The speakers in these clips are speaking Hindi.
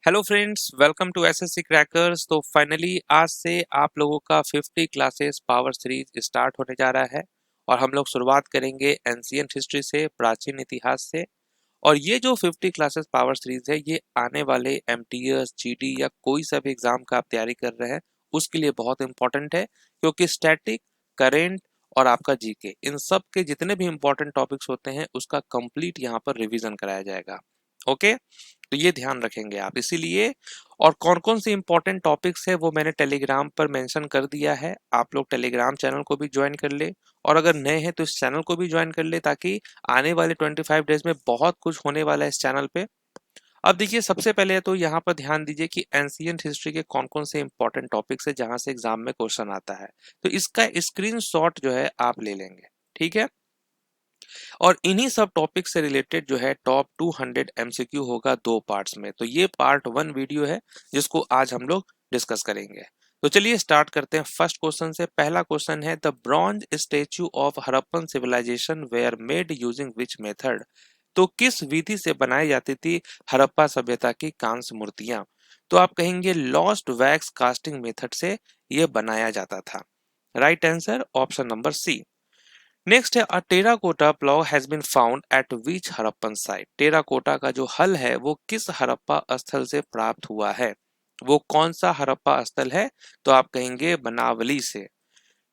Hello friends, welcome to SSC crackers. तो फाइनली आज से आप लोगों का 50 क्लासेस पावर सीरीज स्टार्ट होने जा रहा है और हम लोग शुरुआत करेंगे एंशिएंट हिस्ट्री से, प्राचीन इतिहास से। और ये जो 50 क्लासेस पावर सीरीज है ये आने वाले एमटीएस, जीडी या कोई सा भी एग्जाम का आप तैयारी कर रहे हैं उसके लिए बहुत इंपॉर्टेंट है, क्योंकि स्टैटिक, करेंट और आपका जीके इन सब के जितने भी इंपॉर्टेंट टॉपिक्स होते हैं उसका कंप्लीट यहाँ पर रिवीजन कराया जाएगा। ओके, तो ये ध्यान रखेंगे आप इसीलिए। और कौन कौन से इंपॉर्टेंट टॉपिक्स है वो मैंने टेलीग्राम पर मेंशन कर दिया है, आप लोग टेलीग्राम चैनल को भी ज्वाइन कर ले। और अगर नए हैं तो इस चैनल को भी ज्वाइन कर ले, ताकि आने वाले 25 डेज में बहुत कुछ होने वाला है इस चैनल पे। अब देखिए, सबसे पहले तो यहाँ पर ध्यान दीजिए कि एंशिएंट हिस्ट्री के कौन कौन से इंपॉर्टेंट टॉपिक्स है जहां से एग्जाम में क्वेश्चन आता है, तो इसका स्क्रीनशॉट जो है आप ले लेंगे, ठीक है। और इन्हीं सब टॉपिक से रिलेटेड जो है टॉप 200 एमसीक्यू होगा दो पार्ट्स में। तो ये पार्ट 1 वीडियो है जिसको आज हम लोग डिस्कस करेंगे। तो चलिए स्टार्ट करते हैं फर्स्ट क्वेश्चन से। पहला क्वेश्चन है, the bronze statue of Harappan civilisation were made using which method. तो किस विधि से बनाई जाती थी हड़प्पा सभ्यता की कांस्य मूर्तियां। तो आप कहेंगे लॉस्ट वैक्स कास्टिंग मेथड से यह बनाया जाता था। Right answer option number C. Next है, a terracotta plough has been found at which Harappan site. Terracotta का जो हल है वो किस हड़प्पा स्थल से प्राप्त हुआ है, वो कौन सा हड़प्पा स्थल है। तो आप कहेंगे बनावली से।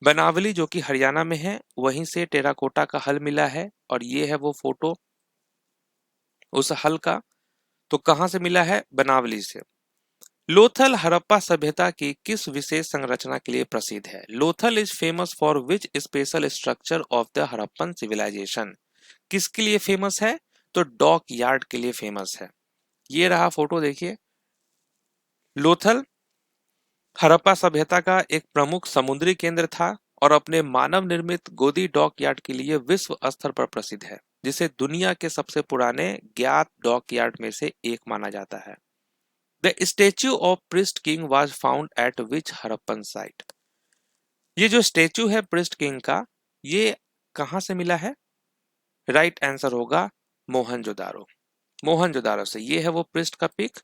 बनावली जो कि हरियाणा में है, वहीं से टेराकोटा का हल मिला है और ये है वो फोटो उस हल का। तो कहां से मिला है? बनावली से। लोथल हड़प्पा सभ्यता की किस विशेष संरचना के लिए प्रसिद्ध है? Lothal is famous for which special structure of the Harappan civilisation. किसके लिए फेमस है? तो डॉक यार्ड के लिए फेमस है। ये रहा फोटो, देखिए। लोथल हड़प्पा सभ्यता का एक प्रमुख समुद्री केंद्र था और अपने मानव निर्मित गोदी डॉक यार्ड के लिए विश्व स्तर पर प्रसिद्ध है, जिसे दुनिया के सबसे पुराने ज्ञात डॉक यार्ड में से एक माना जाता है। The statue of priest king was found at which Harappan site. ये जो स्टेच्यू है प्रिस्ट किंग का, ये कहां से मिला है? राइट आंसर होगा मोहनजोदारो। मोहनजोदारो से। ये है वो प्रिस्ट का पिक।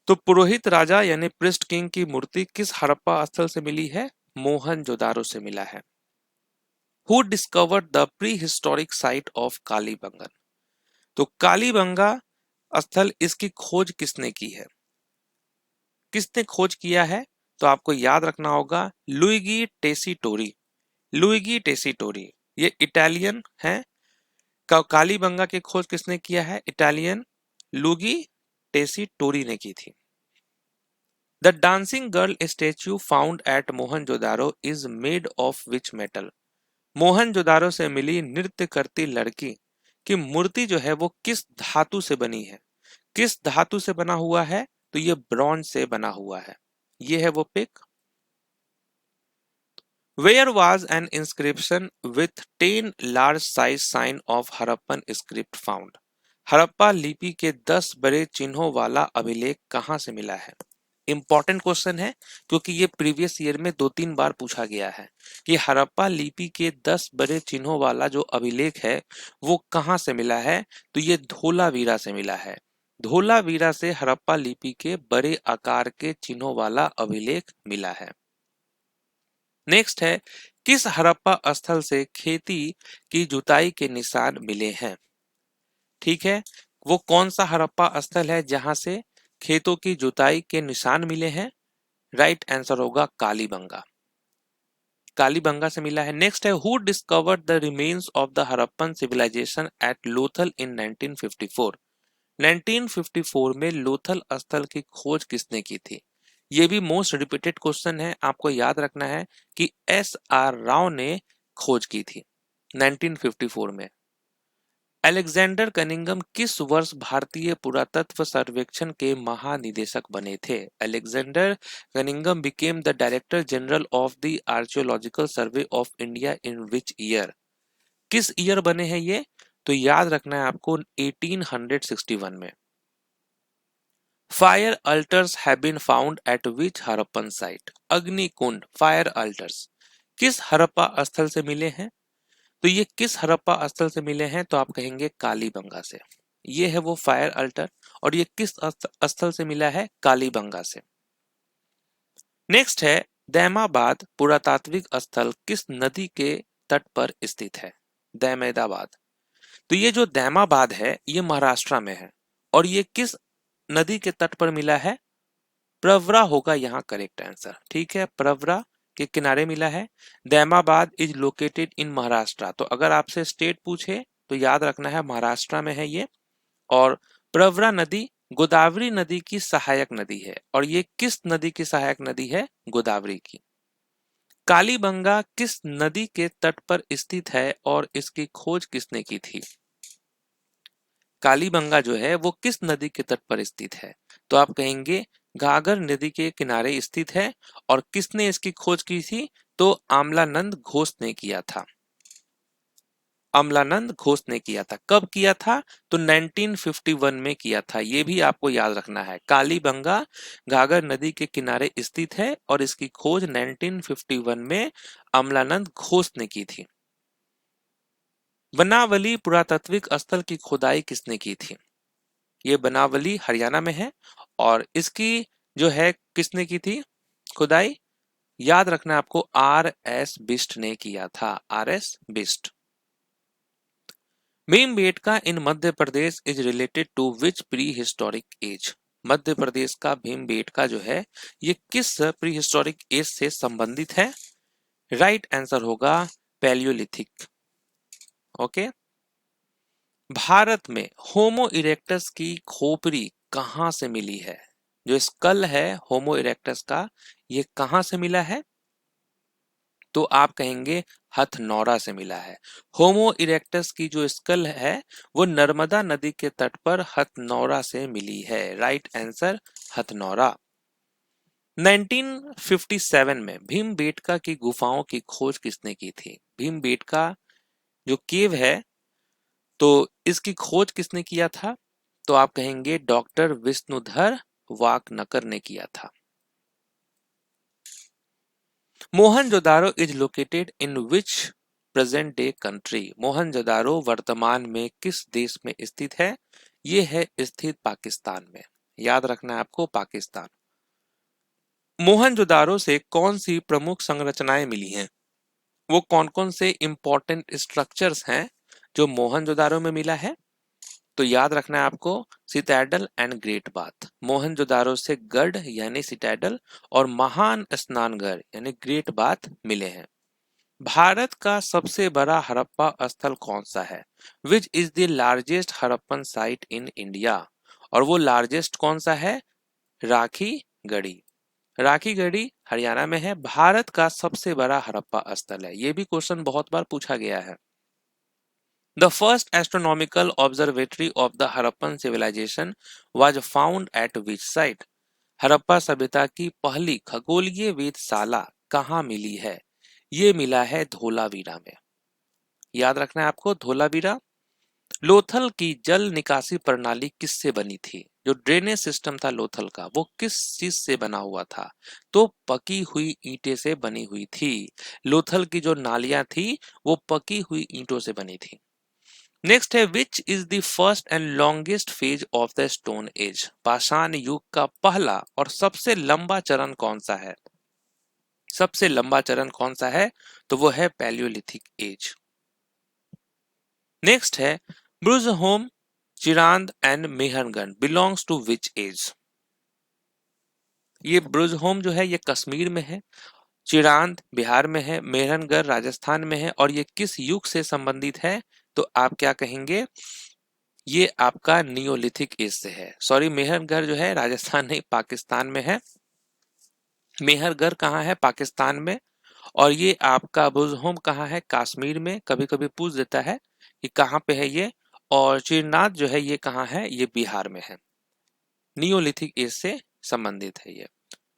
तो पुरोहित राजा यानी प्रिस्ट किंग की मूर्ति किस हड़प्पा स्थल से मिली है? मोहनजोदारो से मिला है। Who discovered the pre historic site of Kalibangan. तो कालीबंगा स्थल, इसकी खोज किसने की है? किसने खोज किया है? तो आपको याद रखना होगा लुइगी टेसीटोरी। लुइगी टेसीटोरी ये इटालियन है। कालीबंगा की खोज किसने किया है? इटालियन लुगी टेसीटोरी ने की थी। The dancing girl statue found at Mohenjodaro is made of which metal. Mohenjodaro से मिली नृत्य करती लड़की की मूर्ति जो है वो किस धातु से बनी है? किस धातु से बना हुआ है? तो ये ब्रॉन्ज से बना हुआ है। ये है वो pick. Where was an inscription with 10 large size sign of Harappan script found? Harappa लिपि के 10 बड़े चिन्हों वाला अभिलेख कहां से मिला है? इंपॉर्टेंट क्वेश्चन है, क्योंकि ये प्रीवियस ईयर में 2-3 बार पूछा गया है कि हड़प्पा लिपि के 10 बड़े चिन्हों वाला जो अभिलेख है वो कहां से मिला है। तो ये धोलावीरा से मिला है। धोलावीरा से हड़प्पा लिपि के बड़े आकार के चिन्हों वाला अभिलेख मिला है। नेक्स्ट है, किस हड़प्पा स्थल से खेती की जुताई के निशान मिले हैं? ठीक है, वो कौन सा हड़प्पा स्थल है जहां से खेतों की जुताई के निशान मिले हैं? राइट आंसर होगा कालीबंगा। कालीबंगा से मिला है। नेक्स्ट है, who discovered the remains of the Harappan civilization at Lothal in 1954। 1954 में लोथल स्थल की खोज किसने की थी? ये भी मोस्ट रिपीटेड क्वेश्चन है, आपको याद रखना है कि SR राव ने खोज की थी 1954 में। अलेक्जेंडर कनिंगम किस वर्ष भारतीय पुरातत्व सर्वेक्षण के महानिदेशक बने थे? Alexander Cunningham became the director general of the archaeological survey of India in which year. किस ईयर बने हैं ये? तो याद रखना है आपको 1861 में। Fire altars have been found at which Harappan site. अग्निकुंड फायर अल्टर्स किस हड़प्पा स्थल से मिले हैं? तो ये किस हड़प्पा स्थल से मिले हैं? तो आप कहेंगे कालीबंगा से। ये है वो फायर अल्टर, और ये किस स्थल से मिला है? कालीबंगा से। नेक्स्ट है दैमाबाद पुरातात्विक स्थल किस नदी के तट पर स्थित है? दैमेदाबाद। तो ये जो दैमाबाद है ये महाराष्ट्र में है, और ये किस नदी के तट पर मिला है? प्रवरा होगा यहाँ करेक्ट आंसर। ठीक है, प्रवरा के किनारे मिला है। दैमाबाद इज लोकेटेड इन महाराष्ट्र। तो अगर आपसे स्टेट पूछे तो याद रखना है महाराष्ट्र में है ये। और प्रवरा नदी गोदावरी नदी की सहायक नदी है, और ये किस नदी की सहायक नदी है? गोदावरी की। कालीबंगा किस नदी के तट पर स्थित है और इसकी खोज किसने की थी? कालीबंगा जो है वो किस नदी के तट पर स्थित है? तो आप कहेंगे घाघर नदी के किनारे स्थित है। और किसने इसकी खोज की थी? तो अमलानंद घोष ने किया था। अमलानंद घोष ने किया था। कब किया था? तो 1951 में किया था। ये भी आपको याद रखना है। कालीबंगा घाघर नदी के किनारे स्थित है और इसकी खोज 1951 में अमलानंद घोष ने की थी। बनावली पुरातात्विक स्थल की खुदाई किसने की थी? ये बनावली हरियाणा में है, और इसकी जो है किसने की थी खुदाई? याद रखना आपको, आर एस बिस्ट ने किया था। R S Bisht. Bhimbetka in Madhya Pradesh is related to which pre historic age? Madhya Pradesh का भीमबेटका जो है ये किस प्री हिस्टोरिक एज से संबंधित है? राइट आंसर होगा पैलियोलिथिक। ओके। भारत में होमो इरेक्टस की खोपड़ी कहां से मिली है? जो स्कल है होमो इरेक्टस का, ये कहां से मिला है? तो आप कहेंगे हथनौरा से मिला है। होमो इरेक्टस की जो स्कल है वो नर्मदा नदी के तट पर हथनौरा से मिली है। Right answer Hathnora. 1957 में भीमबेटका की गुफाओं की खोज किसने की थी? भीमबेटका जो केव है तो इसकी खोज किसने किया था? तो आप कहेंगे डॉक्टर विष्णुधर वाकनकर ने किया था। Mohenjodaro is located in which present day country? Mohenjodaro वर्तमान में किस देश में स्थित है? ये है स्थित पाकिस्तान में। याद रखना है आपको, पाकिस्तान। मोहनजोदारो से कौन सी प्रमुख संरचनाएं मिली हैं? वो कौन कौन से इंपॉर्टेंट स्ट्रक्चर्स हैं जो मोहनजोदारो में मिला है? तो याद रखना है आपको, सिटैडल एंड ग्रेट बाथ। मोहनजोदारो से गढ़ यानी सिटैडल और महान स्नानघर यानी ग्रेट बाथ मिले हैं। भारत का सबसे बड़ा हड़प्पा स्थल कौन सा है? Which is the largest Harappan site in India? और वो लार्जेस्ट कौन सा है? राखी गढ़ी। राखी गढ़ी हरियाणा में है। भारत का सबसे बड़ा हड़प्पा स्थल है। ये भी क्वेश्चन बहुत बार पूछा गया है। The first astronomical observatory of the Harappan civilization was found at which site? Harappa सभ्यता की पहली खगोलीय वेधशाला कहाँ मिली है? ये मिला है धोलावीरा में। याद रखना है आपको, धोलावीरा। लोथल की जल निकासी प्रणाली किससे बनी थी? जो ड्रेनेज सिस्टम था लोथल का वो किस चीज से बना हुआ था? तो पकी हुई ईंटें से बनी हुई थी। लोथल की जो नालियां थी वो पकी हुई ईंटों से बनी थी। नेक्स्ट है which is the first and longest phase of the stone age? पाषाण युग का पहला और सबसे लंबा चरण कौन सा है? सबसे लंबा चरण कौन सा है? तो वो है पैलियोलिथिक एज। नेक्स्ट है Burzahom, Chirand and Mehrgarh belongs to which age? ये ब्रुजहोम जो है ये कश्मीर में है, चिरांद बिहार में है, मेहरगढ़ राजस्थान में है, और ये किस युग से संबंधित है? तो आप क्या कहेंगे? ये आपका नियोलिथिक एज से है। सॉरी, मेहरगढ़ जो है राजस्थान नहीं पाकिस्तान में है। मेहरगढ़ कहाँ है? पाकिस्तान में। और ये आपका बुजहोम कहाँ है? कश्मीर में। कभी कभी पूछ देता है कि कहाँ पे है ये। और चिरनाथ जो है ये कहाँ है? ये बिहार में है। नियोलिथिक एज से संबंधित है ये।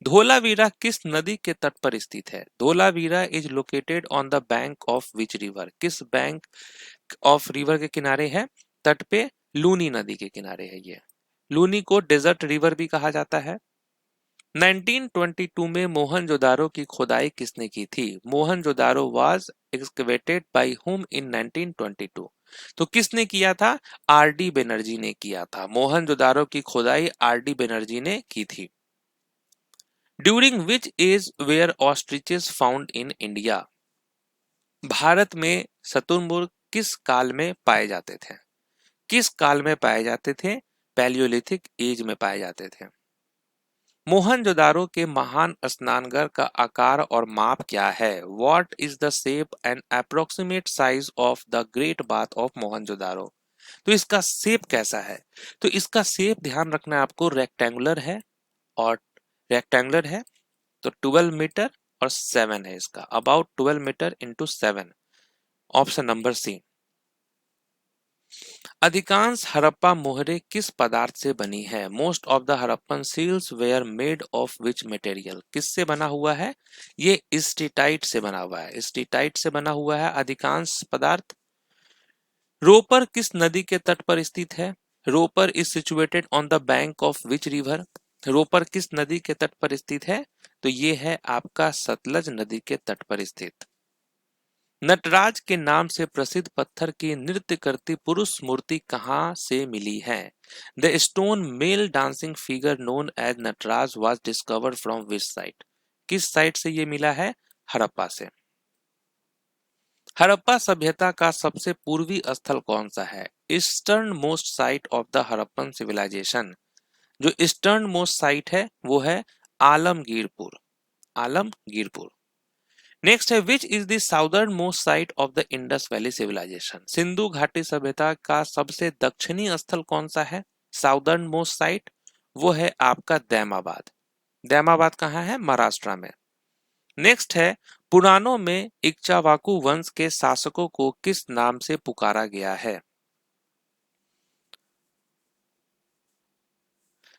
धोलावीरा किस नदी के तट पर स्थित है? Dholavira is located on the bank of which river? किस बैंक ऑफ रिवर के किनारे है? तट पे लूनी नदी के किनारे है ये। लूनी को डेजर्ट रिवर भी कहा जाता है। 1922 में मोहनजोदारो की खुदाई किसने की थी? Mohenjodaro was excavated by whom इन 1922? तो किसने किया था? आर.डी. बनर्जी ने किया था। मोहनजोदारो की खुदाई आर.डी. बनर्जी ने की थी। During which age were ostriches found in India? भारत में शुतुरमुर्ग किस काल में पाए जाते थे? किस काल में पाए जाते थे? पैलियोलिथिक एज में पाए जाते थे। मोहनजोदारो के महान स्नानघर का आकार और माप क्या है? What is the shape and approximate size of the Great Bath of Mohenjodaro? तो इसका शेप कैसा है? तो इसका शेप ध्यान रखना है आपको, रेक्टेंगुलर है, और रेक्टेंगुलर है तो 12 मीटर और 7 है इसका, about 12 metre into 7, option number C. अधिकांश हड़प्पा मोहरे किस पदार्थ से बनी है? Most of the Harappan seals were made of which material? किससे बना हुआ है? ये स्टीटाइट से बना हुआ है। स्टीटाइट से बना हुआ है अधिकांश पदार्थ। रोपर किस नदी के तट पर स्थित है? Ropar is situated on the bank of which river? Ropar किस नदी के तट पर स्थित है? तो ये है आपका सतलज नदी के तट पर स्थित। नटराज के नाम से प्रसिद्ध पत्थर की नृत्य करती पुरुष मूर्ति कहाँ से मिली है? The stone male dancing figure known as Nataraja was discovered from which site? किस साइट से ये मिला है? हड़प्पा से। हड़प्पा सभ्यता का सबसे पूर्वी स्थल कौन सा है? Eastern most site of the Harappan civilisation. जो ईस्टर्न मोस्ट साइट है वो है आलमगीरपुर। आलमगीरपुर। नेक्स्ट है which is the southern most site of the Indus valley civilisation? Sindhu घाटी सभ्यता का सबसे दक्षिणी स्थल कौन सा है? साउदर्न मोस्ट साइट वो है आपका दैमाबाद। दैमाबाद कहाँ है? महाराष्ट्र में। नेक्स्ट है पुराणों में इक्ष्वाकु वंश के शासकों को किस नाम से पुकारा गया है?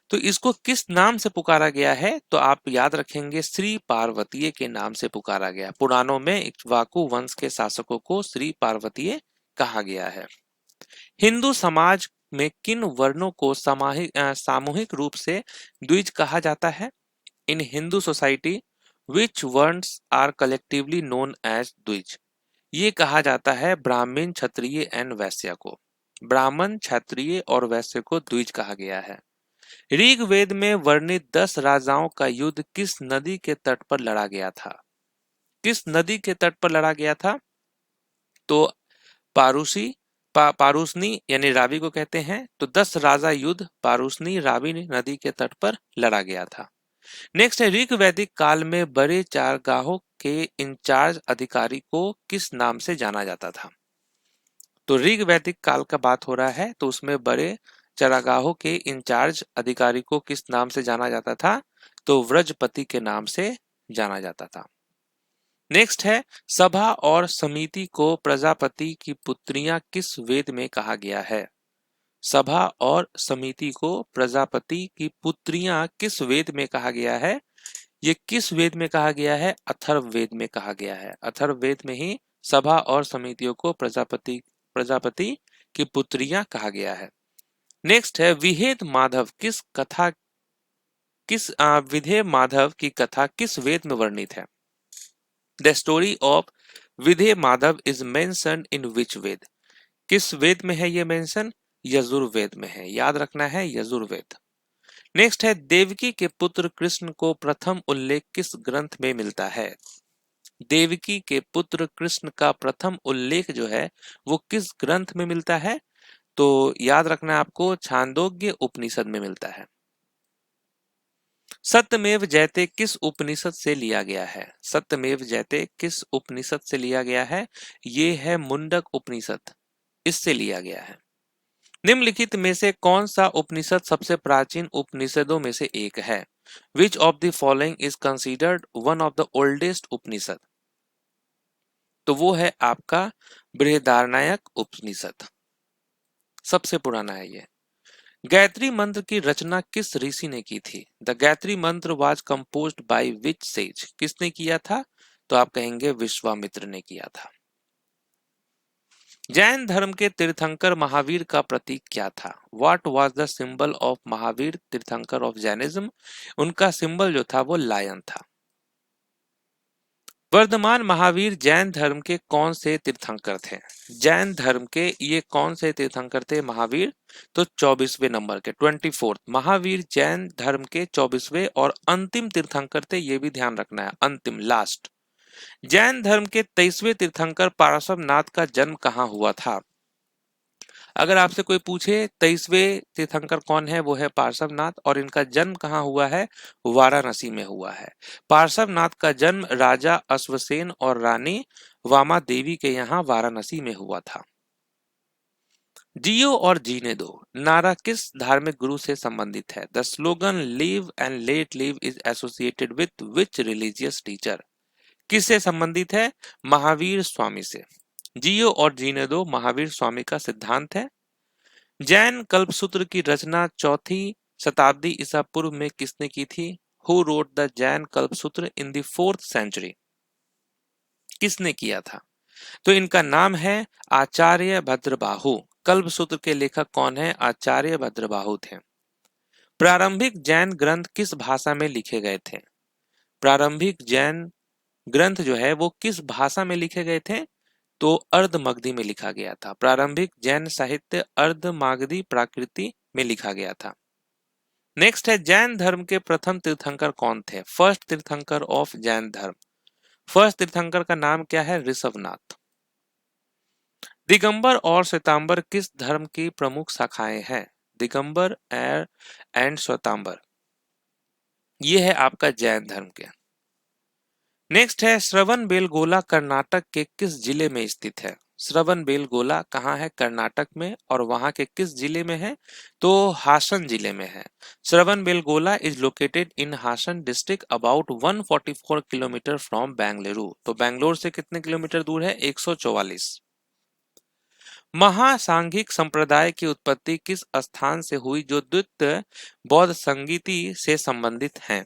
तो इसको किस नाम से पुकारा गया है? तो आप याद रखेंगे श्री पार्वतीय के नाम से पुकारा गया। पुराणों में इक्ष्वाकु वंश के शासकों को श्री पार्वतीय कहा गया है। हिंदू समाज में किन वर्णों को सामूहिक रूप से द्विज कहा जाता है? In Hindu society which varnas are collectively known as dvija? ये कहा जाता है ब्राह्मण, क्षत्रिय एंड वैश्य को। ब्राह्मण, क्षत्रिय और वैश्य को द्विज कहा गया है। ऋग्वेद में वर्णित 10 राजाओं का युद्ध किस नदी के तट पर लड़ा गया था? किस नदी के तट पर लड़ा गया था? तो पारुसनी यानी रावी को कहते हैं। तो 10 राजा युद्ध पारुसनी रावी नदी के तट पर लड़ा गया था। नेक्स्ट है ऋग्वैदिक काल में बड़े चारगाहों के इंचार्ज अधिकारी को किस नाम से जाना जाता था? तो ऋग्वैदिक काल का बात हो रहा है तो उसमें बड़े चरागाहों के इंचार्ज अधिकारी को किस नाम से जाना जाता था? तो व्रजपति के नाम से जाना जाता था। नेक्स्ट है सभा और समिति को प्रजापति की पुत्रियां किस वेद में कहा गया है? सभा और समिति को प्रजापति की पुत्रियां किस वेद में कहा गया है? ये किस वेद में कहा गया है? अथर्ववेद में कहा गया है। अथर्ववेद में ही सभा और समितियों को प्रजापति की पुत्रियां कहा गया है। नेक्स्ट है विधेय माधव की कथा किस वेद में वर्णित है? द स्टोरी ऑफ विधेय माधव इज मेंशन्ड इन विच वेद? किस वेद में है ये मेंशन? यजुर्वेद में है। याद रखना है यजुर्वेद। नेक्स्ट है देवकी के पुत्र कृष्ण को प्रथम उल्लेख किस ग्रंथ में मिलता है? देवकी के पुत्र कृष्ण का प्रथम उल्लेख जो है वो किस ग्रंथ में मिलता है? तो याद रखना आपको छांदोग्य उपनिषद में मिलता है। सत्यमेव जयते किस उपनिषद से लिया गया है? सत्यमेव जयते किस उपनिषद से लिया गया है? ये है मुंडक उपनिषद, इससे लिया गया है। निम्नलिखित में से कौन सा उपनिषद सबसे प्राचीन उपनिषदों में से एक है? Which of the following is considered one of the oldest Upanishad? तो वो है आपका बृहदारण्यक उपनिषद, सबसे पुराना है ये। गायत्री मंत्र की रचना किस ऋषि ने की थी? द गायत्री मंत्र was composed by which says? किसने किया था? तो आप कहेंगे विश्वामित्र ने किया था। जैन धर्म के तीर्थंकर महावीर का प्रतीक क्या था? What was the symbol of Mahavir तीर्थंकर ऑफ जैनिज्म? उनका सिंबल जो था वो लायन था। वर्धमान महावीर जैन धर्म के कौन से तीर्थंकर थे? जैन धर्म के ये कौन से तीर्थंकर थे महावीर? तो 24वें नंबर के 24th महावीर जैन धर्म के 24वें और अंतिम तीर्थंकर थे, ये भी ध्यान रखना है, अंतिम लास्ट। जैन धर्म के 23वें तीर्थंकर पार्श्वनाथ का जन्म कहाँ हुआ था? अगर आपसे कोई पूछे 23वें तीर्थंकर कौन है, वो है पार्श्वनाथ, और इनका जन्म कहाँ हुआ है? वाराणसी में हुआ है। पार्श्वनाथ का जन्म राजा अश्वसेन और रानी वामा देवी के यहाँ वाराणसी में हुआ था। जियो और जीने दो नारा किस धार्मिक गुरु से संबंधित है? The slogan live and let live is associated with which religious teacher? किससे संबंधित है? महावीर स्वामी से। जियो और जीने दो महावीर स्वामी का सिद्धांत है। जैन कल्पसूत्र की रचना 4वीं शताब्दी ईसा पूर्व में किसने की थी? Who wrote the Jain Kalpasutra in the 4th century? किसने किया था? तो इनका नाम है आचार्य भद्रबाहु। कल्पसूत्र के लेखक कौन है? आचार्य भद्रबाहु थे। प्रारंभिक जैन ग्रंथ किस भाषा में लिखे गए थे? प्रारंभिक जैन ग्रंथ जो है वो किस भाषा में लिखे गए थे? तो अर्धमागधी में लिखा गया था। प्रारंभिक जैन साहित्य अर्धमागधी प्राकृति में लिखा गया था। नेक्स्ट है जैन धर्म के प्रथम तीर्थंकर कौन थे? फर्स्ट तीर्थंकर ऑफ जैन धर्म। फर्स्ट तीर्थंकर का नाम क्या है? ऋषभनाथ। दिगंबर और श्वेतांबर किस धर्म की प्रमुख शाखाएं हैं? दिगंबर एंड श्वेतांबर ये है आपका जैन धर्म के। नेक्स्ट है श्रवणबेलगोला कर्नाटक के किस जिले में स्थित है? श्रवणबेलगोला कहाँ है? कर्नाटक में, और वहां के किस जिले में है? तो हासन जिले में है। Shravanabelagola is located in Hassan district about 144 kilometre from Bengaluru. तो बेंगलोर से कितने किलोमीटर दूर है? 144। महासांघिक संप्रदाय की उत्पत्ति किस स्थान से हुई जो द्वितीय बौद्ध संगीति से संबंधित है?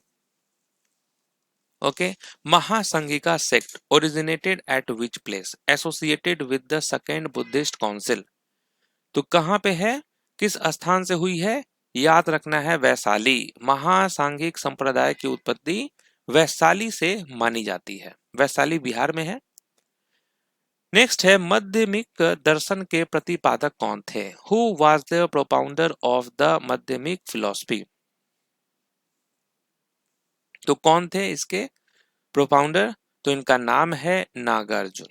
Okay, Mahasanghika sect originated eight which place? Associated with the second Buddhist council. तो कहां पे है? किस स्थान से हुई है? याद रखना है वैशाली। महासांघिक संप्रदाय की उत्पत्ति वैशाली से मानी जाती है। वैशाली बिहार में है। नेक्स्ट है माध्यमिक दर्शन के प्रतिपादक कौन थे? Who was the propounder of the माध्यमिक फिलॉसफी? तो कौन थे इसके प्रोपाउंडर? तो इनका नाम है नागार्जुन।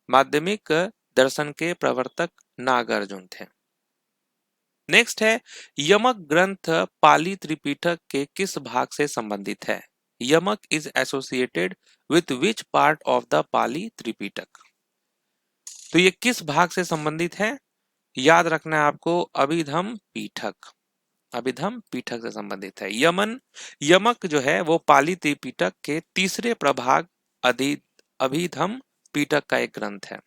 माध्यमिक दर्शन के प्रवर्तक नागार्जुन थे। नेक्स्ट है यमक ग्रंथ पाली त्रिपिटक के किस भाग से संबंधित है? Yamaka is associated with which part of the Pali Tripitaka? तो ये किस भाग से संबंधित है? याद रखना है आपको, अभिधम पीठक। अभिधम पीठक से संबंधित है। यमक जो है वो पाली त्रिपिटक के तीसरे प्रभाग अभिधम पीठक का एक ग्रंथ है।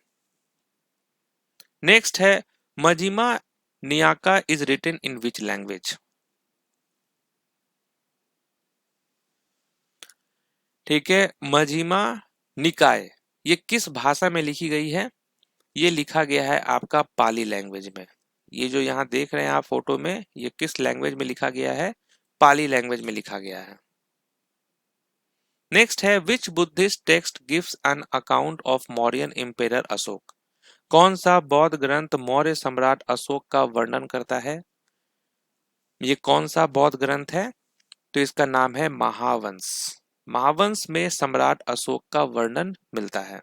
नेक्स्ट है Majjhima Nikaya is written in which language? ठीक है, मजिमा निकाय ये किस भाषा में लिखी गई है? ये लिखा गया है आपका पाली लैंग्वेज में। ये जो यहाँ देख रहे हैं आप फोटो में, ये किस लैंग्वेज में लिखा गया है? पाली लैंग्वेज में लिखा गया है। नेक्स्ट है which Buddhist text gives an account of Mauryan emperor Ashoka? कौन सा बौद्ध ग्रंथ मौर्य सम्राट अशोक का वर्णन करता है? ये कौन सा बौद्ध ग्रंथ है? तो इसका नाम है महावंश। महावंश में सम्राट अशोक का वर्णन मिलता है।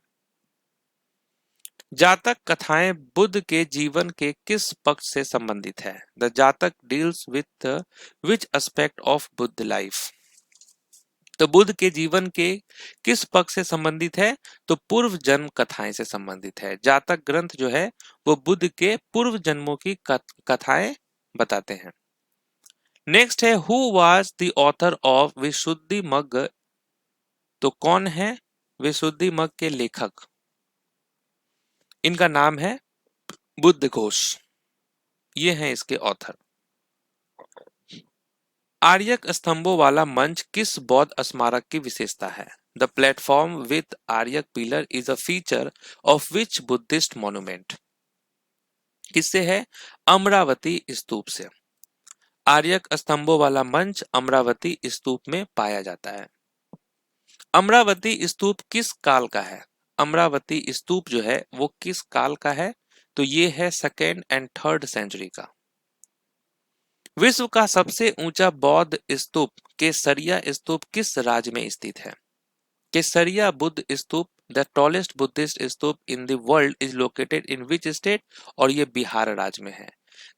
जातक कथाएं बुद्ध के जीवन के किस पक्ष से संबंधित है? द जातक deals with which aspect of Buddha life? तो बुद्ध के जीवन के किस पक्ष से संबंधित है? तो पूर्व जन्म कथाएं से संबंधित है। जातक ग्रंथ जो है वो बुद्ध के पूर्व जन्मों की कथाएं बताते हैं। नेक्स्ट है who was the author of Visuddhimagga? तो कौन है विशुद्धिमग्ग के लेखक? इनका नाम है बुद्ध घोष। ये हैं इसके ऑथर। आर्यक स्तंभों वाला मंच किस बौद्ध स्मारक की विशेषता है? The platform with Aryak pillar is a feature of which Buddhist monument? किससे है? अमरावती स्तूप से। आर्यक स्तंभों वाला मंच अमरावती स्तूप में पाया जाता है। अमरावती स्तूप किस काल का है? अमरावती स्तूप जो है वो किस काल का है? तो ये है 2nd एंड 3rd सेंचुरी का। विश्व का सबसे ऊंचा बौद्ध स्तूप केसरिया स्तूप किस राज्य में स्थित है? Kesariya Buddha stupa, the tallest Buddhist stupa in the world, is located in which state? और ये बिहार राज्य में है।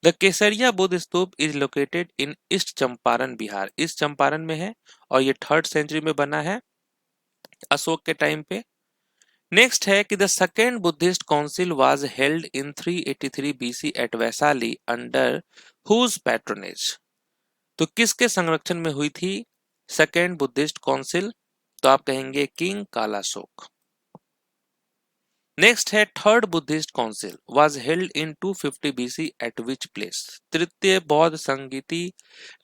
The Kesariya Buddha stupa is located in East Champaran, Bihar, East Champaran में है और ये 3rd सेंचुरी में बना है अशोक के टाइम पे। नेक्स्ट है कि the second Buddhist council was held in 383 BC at Vaishali under whose patronage? तो किसके संरक्षण में हुई थी सेकेंड बुद्धिस्ट काउंसिल? तो आप कहेंगे किंग कालाशोक। नेक्स्ट है third Buddhist council was held in 250 BC eight which place? तृतीय बौद्ध संगीति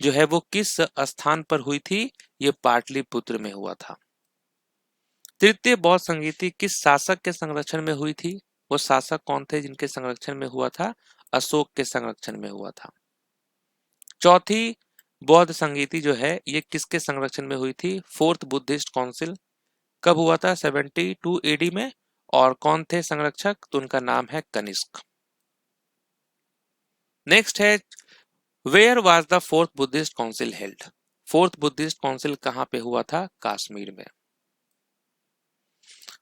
जो है वो किस स्थान पर हुई थी? ये पाटलिपुत्र में हुआ था। तृतीय बौद्ध संगीति किस शासक के संरक्षण में हुई थी? वो शासक कौन थे जिनके संरक्षण में हुआ था? अशोक के संरक्षण में हुआ था। चौथी बौद्ध संगीति जो है ये किसके संरक्षण में हुई थी? Fourth Buddhist council. कब हुआ था? 72 एडी में। और कौन थे संरक्षक? तो उनका नाम है कनिष्क। नेक्स्ट है where was the fourth Buddhist council held? Fourth Buddhist council कहां पे हुआ था? कश्मीर में।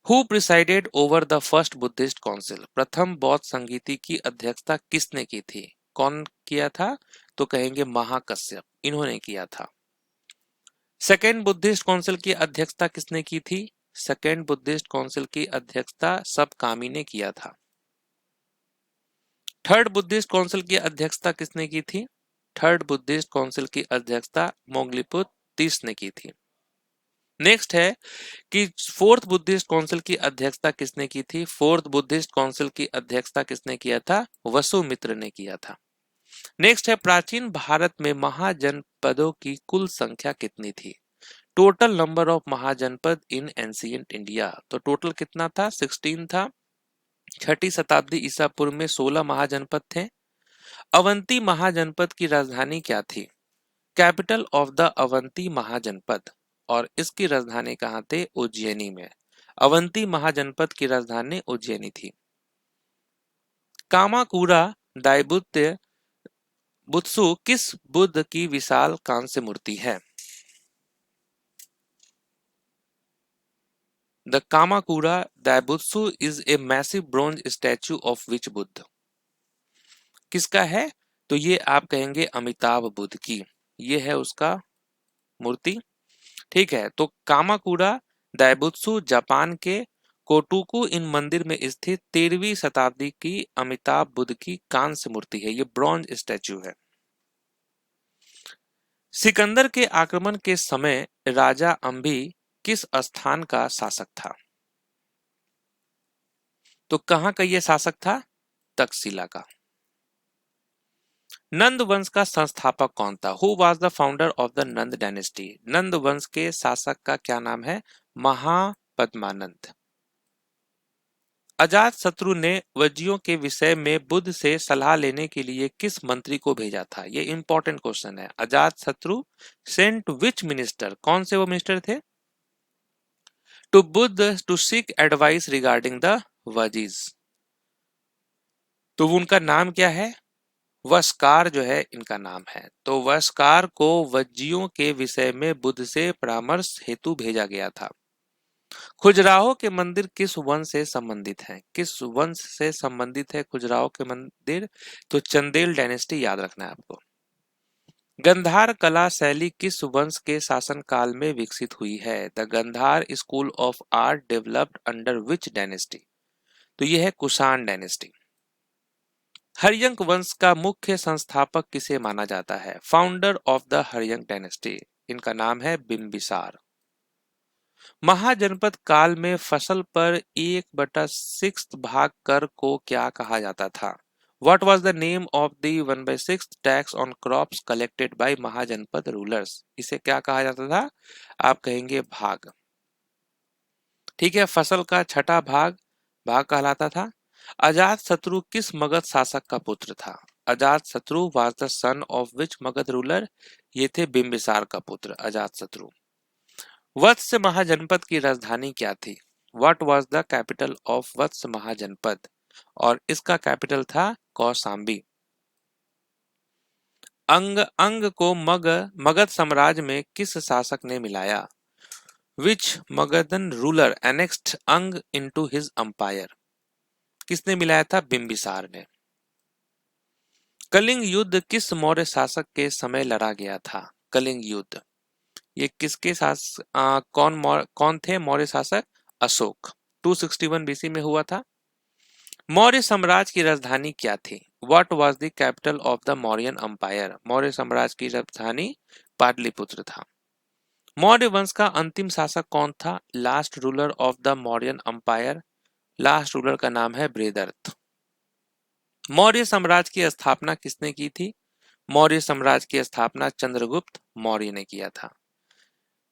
Who presided over the first Buddhist council? प्रथम बौद्ध संगीति की अध्यक्षता किसने की थी? कौन किया था? तो कहेंगे महाकश्यप, इन्होंने किया था। सेकेंड बुद्धिस्ट काउंसिल की अध्यक्षता किसने की थी? सेकेंड बुद्धिस्ट काउंसिल की अध्यक्षता सबकामी ने किया था। थर्ड बुद्धिस्ट काउंसिल की अध्यक्षता किसने की थी? थर्ड बुद्धिस्ट काउंसिल की अध्यक्षता मोंगलीपुत तीस ने की थी। नेक्स्ट है कि फोर्थ बुद्धिस्ट काउंसिल की अध्यक्षता किसने की थी? फोर्थ बुद्धिस्ट काउंसिल की अध्यक्षता किसने किया था? वसुमित्र ने किया था। नेक्स्ट है प्राचीन भारत में महाजनपदों की कुल संख्या कितनी थी? Total number of mahajanapada in ancient India. तो टोटल कितना था? 16 था। 6ठी शताब्दी ईसा पूर्व में 16 महाजनपद थे। अवंती महाजनपद की राजधानी क्या थी? Capital of the Avanti mahajanapada. और इसकी राजधानी कहाँ थे? उज्जैनी में। अवंती महाजनपद की राजधानी उज्जैनी थी। कामाकुरा दायबुत्य बुत्सु किस बुद्ध की विशाल कांस्य मूर्ति है? The Kamakura Daibutsu is a massive bronze statue of which Buddha? किसका है? तो ये आप कहेंगे अमिताभ बुद्ध की, ये है उसका मूर्ति। ठीक है, तो कामाकुरा दायबुत्सु जापान के कोटुकु इन मंदिर में स्थित 13वीं शताब्दी की अमिताभ बुद्ध की कांस्य मूर्ति है, ये ब्रॉन्ज स्टैच्यू है। सिकंदर के आक्रमण के समय राजा अंबी किस स्थान का शासक था? तो कहां का ये शासक था? तक्षशिला का। नंद वंश का संस्थापक कौन था? Who was the founder of the Nanda dynasty? Nanda वंश के शासक का क्या नाम है? महापद्मानंद। अजात शत्रु ने वज्जियों के विषय में बुद्ध से सलाह लेने के लिए किस मंत्री को भेजा था? ये इंपॉर्टेंट क्वेश्चन है। अजात शत्रु सेंट विच मिनिस्टर? कौन से वो मिनिस्टर थे? To Buddha to seek advice regarding the Vajjis. तो उनका नाम क्या है? वस्कार जो है इनका नाम है। तो वस्कार को वज्जियों के विषय में बुद्ध से परामर्श हेतु भेजा गया था। खजुराहो के मंदिर किस वंश से संबंधित हैं? किस वंश से संबंधित है खजुराहो के मंदिर? तो चंदेल डायनेस्टी याद रखना है आपको। गंधार कला शैली किस वंश के शासन काल में विकसित हुई है? The Gandhara school of art developed under which dynasty? तो यह है कुषाण डायनेस्टी। हर्यंक वंश का मुख्य संस्थापक किसे माना जाता है? Founder of the Haryanka dynasty, इनका नाम है बिंबिसार। महाजनपद काल में फसल पर 1/6 भाग कर को क्या कहा जाता था? What was the name of the 1/6 tax on crops collected by mahajanapada rulers? इसे क्या कहा जाता था? आप कहेंगे भाग। ठीक है, फसल का छठा भाग भाग कहलाता था। अजात शत्रु किस मगध शासक का पुत्र था? अजात शत्रु was the son of which Magadh ruler? ये थे बिंबिसार का पुत्र अजात शत्रु। वत्स महाजनपद की राजधानी क्या थी? What was the capital of वत्स महाजनपद? और इसका कैपिटल था कौशाम्बी। अंग को मगध साम्राज्य में किस शासक ने मिलाया? Which Magadhan ruler annexed अंग into his empire? किसने मिलाया था? बिंबिसार ने। कलिंग युद्ध किस मौर्य शासक के समय लड़ा गया था? कलिंग युद्ध ये किसके कौन थे मौर्य शासक? अशोक। 261 बीसी में हुआ था। मौर्य साम्राज्य की राजधानी क्या थी? What was the capital of the Mauryan Empire? Maurya साम्राज्य की राजधानी पाटलिपुत्र था। मौर्य वंश का अंतिम शासक कौन था? Last ruler of the Mauryan umpire, last ruler का नाम है बृहदर्थ। मौर्य साम्राज्य की स्थापना किसने की थी? मौर्य साम्राज्य की स्थापना चंद्रगुप्त मौर्य ने किया था।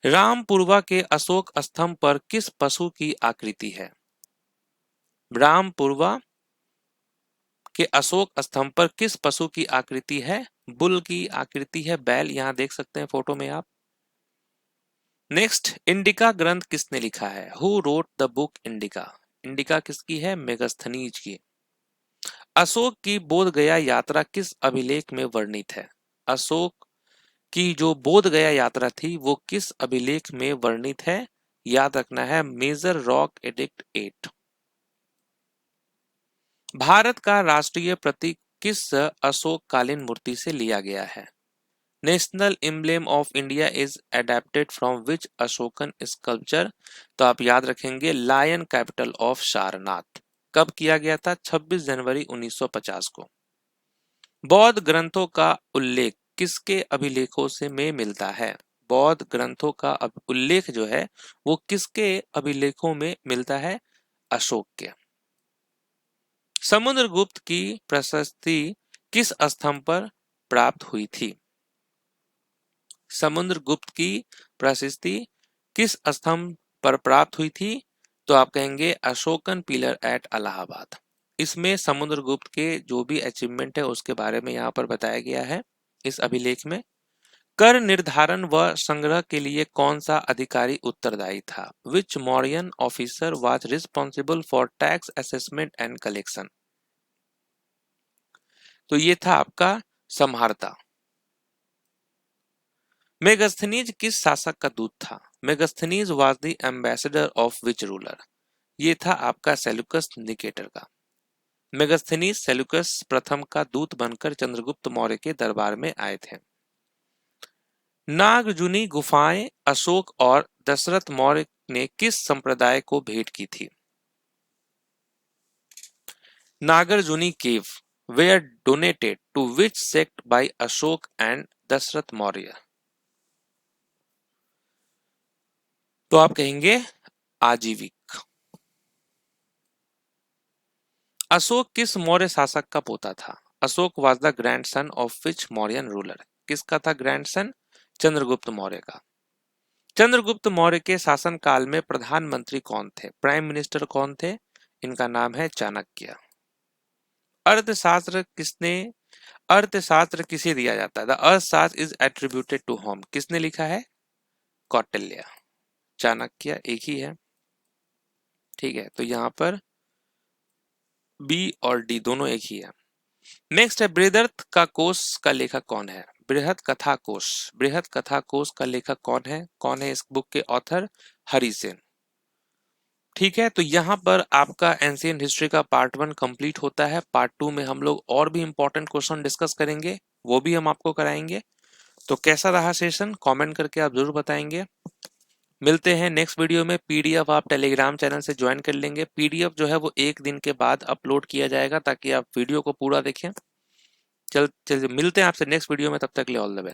रामपुरवा के अशोक स्तंभ पर किस पशु की आकृति है? रामपुरवा के अशोक स्तंभ पर किस पशु की आकृति है? बुल की आकृति है, बैल, यहां देख सकते हैं फोटो में आप। नेक्स्ट, इंडिका ग्रंथ किसने लिखा है? Who wrote the book indica? Indica किसकी है? मेगस्थनीज की। अशोक की बोध गया यात्रा किस अभिलेख में वर्णित है? अशोक की जो बोध गया यात्रा थी वो किस अभिलेख में वर्णित है? याद रखना है, मेजर रॉक एडिक्ट 8। भारत का राष्ट्रीय प्रतीक किस अशोक कालीन मूर्ति से लिया गया है? National emblem of India is adapted from which Ashokan sculpture? तो आप याद रखेंगे, लायन कैपिटल ऑफ सारनाथ। कब किया गया था? 26 जनवरी 1950 को। बौद्ध ग्रंथों का उल्लेख किसके अभिलेखों से में मिलता है? बौद्ध ग्रंथों का उल्लेख जो है वो किसके अभिलेखों में मिलता है? अशोक के। समुद्रगुप्त की प्रशस्ति किस स्तंभ पर प्राप्त हुई थी? समुद्रगुप्त की प्रशस्ति किस स्तंभ पर प्राप्त हुई थी? तो आप कहेंगे अशोकन पिलर एट इलाहाबाद। इसमें समुद्रगुप्त के जो भी अचीवमेंट है उसके बारे में यहाँ पर बताया गया है इस अभिलेख में। कर निर्धारण व संग्रह के लिए कौन सा अधिकारी उत्तरदायी था? Which Mauryan officer was responsible for tax assessment and collection? तो ये था आपका सम्हारता। मेगस्थनीज किस शासक का दूत था? Megasthenes was the ambassador of which ruler? ये था आपका सेल्यूकस निकेटर का। मेगस्थनीज सेल्यूकस प्रथम का दूत बनकर चंद्रगुप्त मौर्य के दरबार में आए थे। नागजुनी गुफाएं अशोक और दशरथ मौर्य ने किस संप्रदाय को भेंट की थी? Nagarjuni cave were donated to which sect by Ashoka and Dasharatha Maurya? तो आप कहेंगे आजीविक। अशोक किस मौर्य शासक का पोता था? Ashok was the grandson of which Mauryan ruler? किसका था ग्रैंडसन? चंद्रगुप्त मौर्य का। चंद्रगुप्त मौर्य के शासन काल में प्रधानमंत्री कौन थे? प्राइम मिनिस्टर कौन थे? इनका नाम है चाणक्य। अर्थशास्त्र किसे दिया जाता है? द अर्थशास्त्र इज एट्रीब्यूटेड टू होम? किसने लिखा है? कौटिल्य। चाणक्य एक ही है, ठीक है, तो यहां पर बी और डी दोनों एक ही है। नेक्स्ट है, बृहदर्थ का कोश का लेखक कौन है? बृहद कथा कोश, बृहद कथा कोश का लेखक कौन है? कौन है इस बुक के ऑथर? हरिसेन। ठीक है, तो यहाँ पर आपका एंशिएंट हिस्ट्री का पार्ट 1 कंप्लीट होता है। पार्ट 2 में हम लोग और भी इंपॉर्टेंट क्वेश्चन डिस्कस करेंगे, वो भी हम आपको कराएंगे। तो कैसा रहा सेशन, कमेंट करके आप जरूर बताएंगे। मिलते हैं नेक्स्ट वीडियो में। पीडीएफ आप टेलीग्राम चैनल से ज्वाइन कर लेंगे। पीडीएफ जो है वो 1 दिन के बाद अपलोड किया जाएगा ताकि आप वीडियो को पूरा देखें। चल मिलते हैं आपसे नेक्स्ट वीडियो में, तब तक के लिए ऑल द बेस्ट।